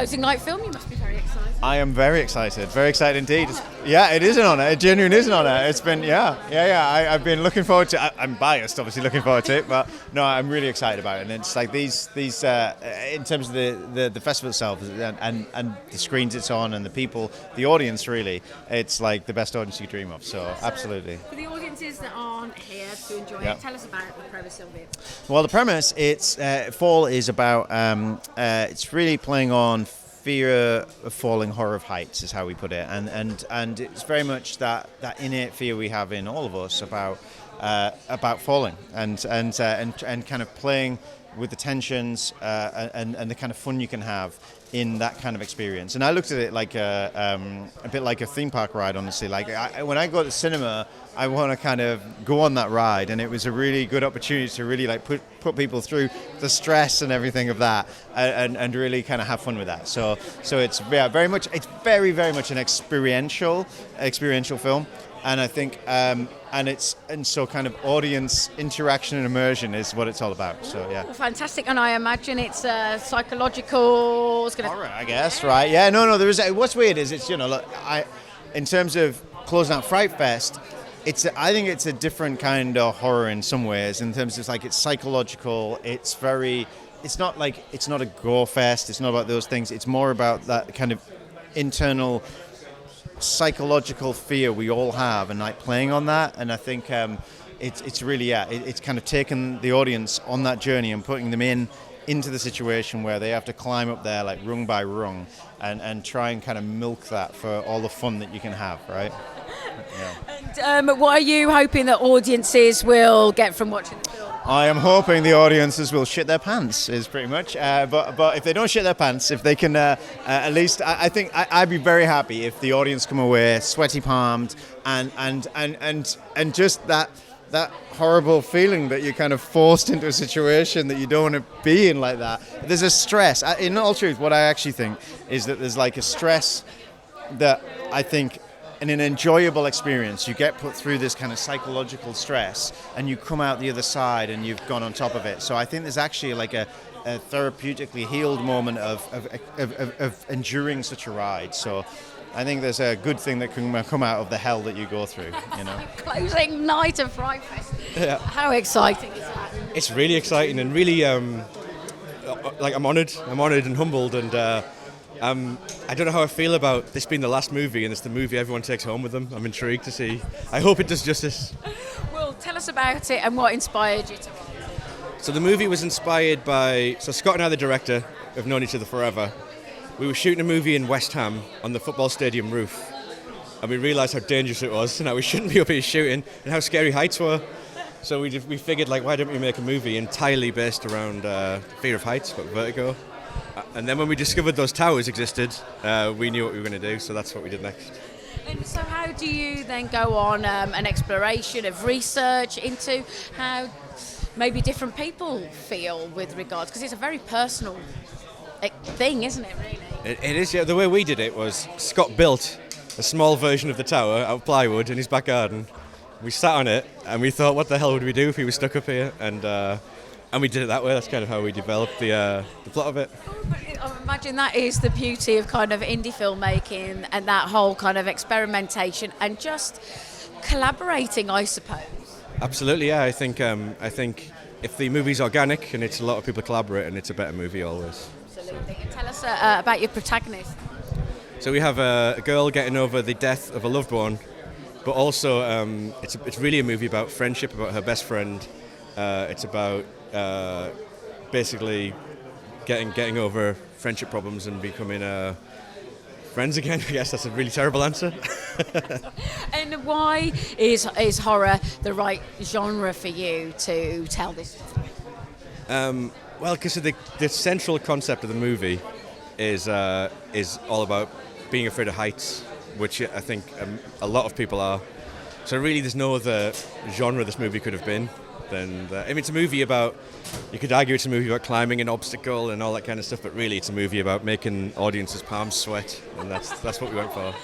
closing night film. You must be very excited. I am very excited indeed. Yeah, it is an honour. It genuinely is an honour. It's been, I've been looking forward to it. I'm biased, obviously, looking forward to it, but no, I'm really excited about it. And it's like these in terms of the festival itself and the screens it's on and the people, the audience really, it's like the best audience you could dream of. So absolutely. For the audiences that aren't here to enjoy it, tell us about the premise of it. Well, the premise, it's Fall is about, it's really playing on fear of falling, horror of heights is how we put it, and it's very much that innate fear we have in all of us about falling and kind of playing with the tensions and the kind of fun you can have in that kind of experience. And I looked at it like a bit like a theme park ride, honestly. Like when I go to the cinema, I want to kind of go on that ride, and it was a really good opportunity to really like put people through the stress and everything of that, and really kind of have fun with that. So it's very much an experiential film, and I think and so kind of audience interaction and immersion is what it's all about. So yeah. Ooh, fantastic, and I imagine it's psychological. Horror, I guess, right? Yeah, no. There is. What's weird is it's look, in terms of closing out FrightFest, I think it's a different kind of horror in some ways. In terms of it's psychological. It's not a gore fest. It's not about those things. It's more about that kind of internal psychological fear we all have, and like playing on that. And I think it's really it's kind of taken the audience on that journey and putting them into the situation where they have to climb up there like rung by rung and try and kind of milk that for all the fun that you can have, right? Yeah. And what are you hoping that audiences will get from watching the film? I am hoping the audiences will shit their pants, is pretty much. But if they don't shit their pants, if they can at least, I think I'd be very happy if the audience come away sweaty palmed and just that horrible feeling that you're kind of forced into a situation that you don't want to be in like that. There's a stress. In all truth, what I actually think is that there's like a stress that I think in an enjoyable experience, you get put through this kind of psychological stress and you come out the other side and you've gone on top of it. So I think there's actually like a therapeutically healed moment of enduring such a ride. So I think there's a good thing that can come out of the hell that you go through, Closing night of FrightFest. Yeah. How exciting is that? It's really exciting and really, I'm honoured and humbled, and I don't know how I feel about this being the last movie, and it's the movie everyone takes home with them. I'm intrigued to see. I hope it does justice. Well, tell us about it and what inspired you to write it. So the movie was inspired by, Scott and I, the director, have known each other forever. We were shooting a movie in West Ham on the football stadium roof, and we realised how dangerous it was and how we shouldn't be up here shooting and how scary heights were. So we figured, why don't we make a movie entirely based around fear of heights, but vertigo. And then when we discovered those towers existed, we knew what we were going to do, so that's what we did next. And so how do you then go on an exploration of research into how maybe different people feel with regards, because it's a very personal thing, isn't it, really? It is, yeah. The way we did it was Scott built a small version of the tower out of plywood in his back garden. We sat on it and we thought, what the hell would we do if we were stuck up here? And we did it that way. That's kind of how we developed the plot of it. But I imagine that is the beauty of kind of indie filmmaking and that whole kind of experimentation and just collaborating, I suppose. Absolutely, yeah. I think if the movie's organic and it's a lot of people collaborating, it's a better movie always. Absolutely. And tell us about your protagonist. So we have a girl getting over the death of a loved one, but also it's really a movie about friendship, about her best friend. It's about basically getting over friendship problems and becoming friends again. I guess that's a really terrible answer. And why is horror the right genre for you to tell this story? Well, because the central concept of the movie is all about being afraid of heights, which I think a lot of people are. So really, there's no other genre this movie could have been than that. I mean, it's a movie about, you could argue it's a movie about climbing an obstacle and all that kind of stuff, but really it's a movie about making audiences' palms sweat, and that's what we went for.